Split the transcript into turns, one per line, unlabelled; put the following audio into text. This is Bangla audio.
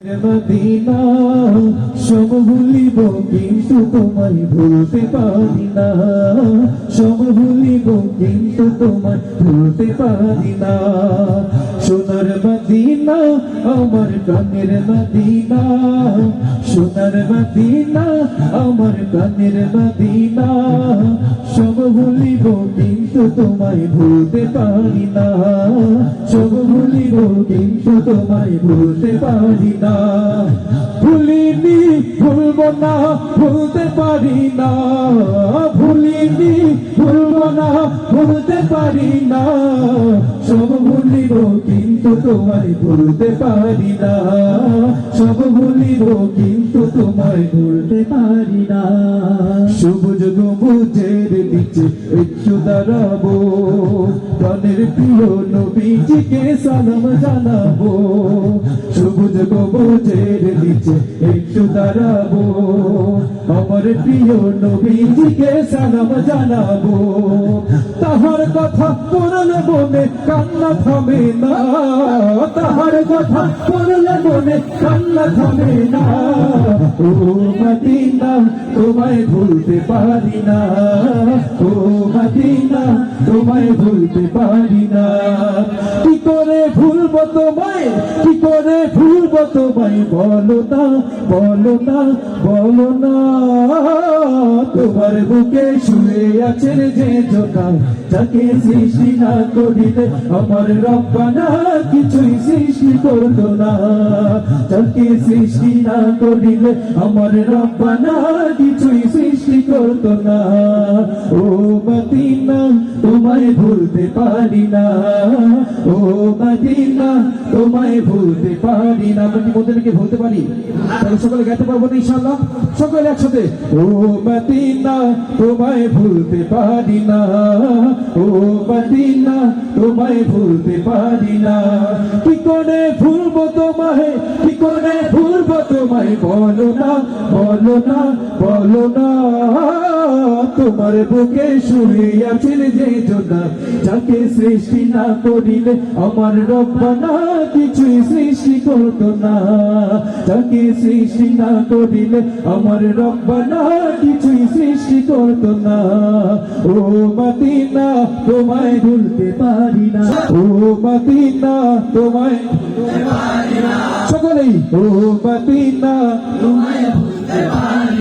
মদিনা সব ভুলিব কিন্তু তোমায় ভুলতে পারি না, সব ভুলিব কিন্তু তোমায় ভুলতে পারি না। সোনার মদিনা আমার প্রাণের মদিনা, সোনার মদিনা আমার প্রাণের মদিনা, সব ভুলিব কিন্তু তোমায় ভুলতে পারি না, সব ভুলিব কিন্তু তোমায় ভুলতে পারি না। ভুলিনি ভুলব না, ভুলতে পারি না, ভুলিনি ভুলব না, ভুলতে পারি না, সব ভুলিব কিন্তু তোমায় ভুলতে পারি না, সব ভুলিব কিন্তু তোমায় ভুলতে পারি না। সবুজ গম্বুজের নিচে একটু দাঁড়াবো, প্রাণের প্রিয় নবীজিকে সালাম জানাবো। সবুজ গম্বুজের নিচে একটু দাঁড়াবো, আমার প্রিয় নবীজিকে সালাম জানাবো। তাহার কথা পড়লে মনে কান্না থামে না, তাহার কথা পড়লে মনে কান্না থামে না। ও মদিনা তোমায় ভুলতে পারি না, ও মদিনা তোমায় ভুলতে পারি না। কি করে ভুলবো তোমায়, কি করে ভুলবো তোমায়, বলো না, বলো না, বলো না। তোমার বুকে শুয়ে আছেন যে জোটা, যাকে সৃষ্টি না করিলে আমার রব্বানা কিছুই সৃষ্টি করতো না, যাকে সৃষ্টি না করিলে আমার রব্বানা কিছুই সৃষ্টি করতো না। ও মদিনা তোমায় ভুলতে পারি না, ও মদিনা তোমায় ভুলতে পারি না। আমরা কি মোদেরকে ভুলতে পারি? তাহলে সকলে গাইতে পারবো না ইনশাআল্লাহ? সকলে একসাথে। ও মদিনা তোমায় ভুলতে পারি না, ও মদিনা তোমায় ভুলতে পারি না। কি করে ভুলবো তোমায়, কি করে ভুলবো তোমায়, বলো না, বলো না, বলো না। তোমার বুকে শুয়ে আছেন যে জোড়া, যাকে সৃষ্টি না করিলে আমার রব্বানা কিছুই সৃষ্টি করতো না, যাকে সৃষ্টি না করিলে আমার রব্বানা কিছুই সৃষ্টি করতো না। ও মদিনা তোমায় ভুলতে পারি না, ও মদিনা তোমায় ভুলতে পারি না। সকলেই ও মদিনা তোমায় ভুলতে পারি না।